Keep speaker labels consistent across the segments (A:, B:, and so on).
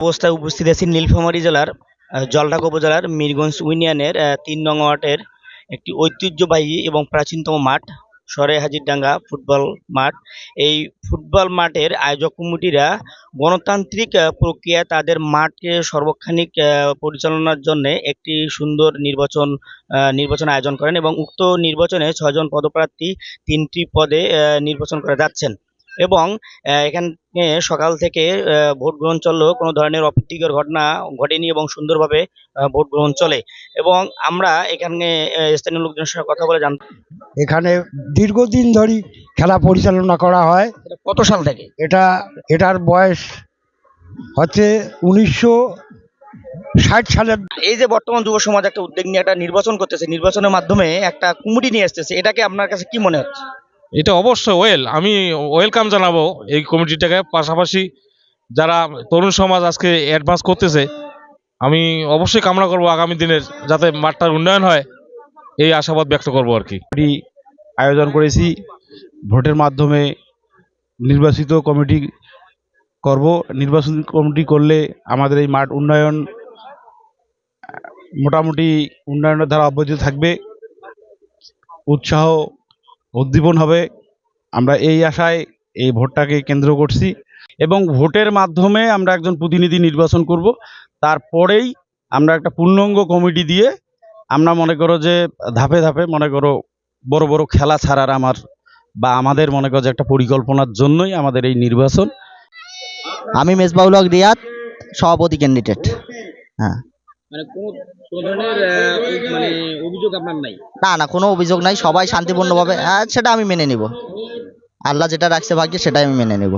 A: অবস্থায় উপস্থিত আছি নীলফামারী জেলার জলঢাকা উপজেলার মিরগঞ্জ ইউনিয়নের ৩ নং ওয়ার্ডের একটি ঐতিহ্যবাহী এবং প্রাচীনতম মাঠ সরে হাজিরডাঙ্গা ফুটবল মাঠ। এই ফুটবল মাঠের আয়োজক কমিটিরা গণতান্ত্রিক প্রক্রিয়ায় তাদের মাঠকে সর্বক্ষণিক পরিচালনার জন্য একটি সুন্দর নির্বাচন আয়োজন করেন এবং উক্ত নির্বাচনে ৬ জন পদপ্রার্থী ৩টি পদে নির্বাচন করে যাচ্ছেন। এবং এখানে সকাল থেকে ভোট গ্রহণ চললেও কোনো ধরনের অপ্রীতিকর ঘটনা ঘটেনি এবং সুন্দরভাবে ভোট গ্রহণ চলে। এবং আমরা এখানে স্থানীয় লোকজনের সঙ্গে কথা বলে জানতে।
B: এখানে দীর্ঘদিন ধরে খেলা পরিচালনা করা হয়।
A: কত সাল থেকে?
B: এটার বয়স হচ্ছে 1960 সালের।
A: এই যে বর্তমান যুব সমাজ একটা উদ্যোগ নিয়ে একটা নির্বাচন করতেছে, নির্বাচনের মাধ্যমে একটা কমিটি নিয়ে আসতেছে, এটাকে আপনার কাছে কি মনে হচ্ছে?
C: এটা অবশ্যই আমি ওয়েলকাম জানাবো এই কমিটিটাকে। পাশাপাশি যারা তরুণ সমাজ আজকে অ্যাডভান্স করতেছে, আমি অবশ্যই কামনা করব আগামী দিনের যাতে মাঠটার উন্নয়ন হয়, এই আশাবাদ ব্যক্ত করবো আর কি।
D: আয়োজন করেছি, ভোটের মাধ্যমে নির্বাচিত কমিটি করব। নির্বাচন কমিটি করলে আমাদের এই মাঠ উন্নয়ন মোটামুটি উন্নয়নের ধারা অব্যাহত থাকবে, উৎসাহ উদ্দীপন হবে। আমরা এই আশায় এই ভোটটাকে কেন্দ্র করছি এবং ভোটের মাধ্যমে আমরা একজন প্রতিনিধি নির্বাচন করব। তারপরেই আমরা একটা পূর্ণাঙ্গ কমিটি দিয়ে আমরা মনে করো যে ধাপে ধাপে মনে করো বড় বড় খেলা ছাড়ার আমাদের মনে করো যে একটা পরিকল্পনার জন্যই আমাদের এই নির্বাচন।
E: আমি মেজবাউল হক রিয়াদ, সভাপতি ক্যান্ডিডেট। হ্যাঁ,
A: মানে কোনো ধরনের অভিযোগ আপনার নাই?
E: না, কোনো অভিযোগ নাই, সবাই শান্তিপূর্ণভাবে। সেটা আমি মেনে নিব, আল্লাহ যেটা রাখছে ভাগ্যে সেটাই আমি মেনে নেব।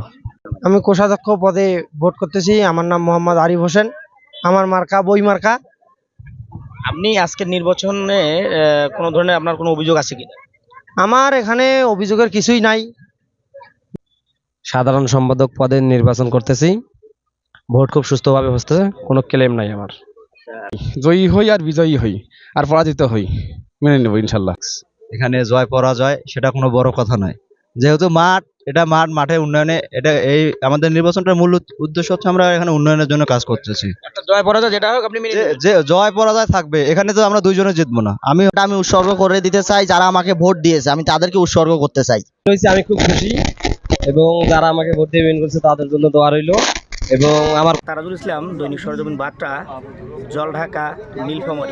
B: আমি কোষাধ্যক্ষ পদে ভোট করতেছি। আমার নাম মোহাম্মদ আরিফ হোসেন, আমার মার্কা বই মার্কা।
A: আপনি আজকের নির্বাচনে কোনো ধরনের আপনার কোনো অভিযোগ আছে কিনা?
B: আমার এখানে অভিযোগের কিছুই নাই।
F: সাধারণ সম্পাদক পদে নির্বাচন করতেছি। ভোট খুব সুস্থভাবে হচ্ছে, কোনো ক্লেম নাই আমার।
D: জয়ী হই আর বিজয়ী হই আর পরাজিত হই, মেনে নেব ইনশাল্লাহ।
G: এখানে জয় পরাজয় সেটা কোনো বড় কথা নয়, যেহেতু মাঠে উন্নয়নে এই আমাদের নির্বাচনটার মূল উদ্দেশ্য হচ্ছে আমরা এখানে উন্নয়নের জন্য কাজ করতেছি।
A: জয় পরাজয় যেটা হোক আপনি
G: যে জয় পরাজয় থাকবে, এখানে তো আমরা দুইজনে জিতবো না।
E: আমি উৎসর্গ করে দিতে চাই, যারা আমাকে ভোট দিয়েছে আমি তাদেরকে উৎসর্গ করতে চাই।
F: আমি খুব খুশি এবং যারা আমাকে ভোট দিয়ে বিন করছে তাদের জন্য দোয়া রইল। এবং আমার
A: তারাজুল ইসলাম, দৈনিক সরেজমিন বার্তা, জলঢাকা, নীলফামারী।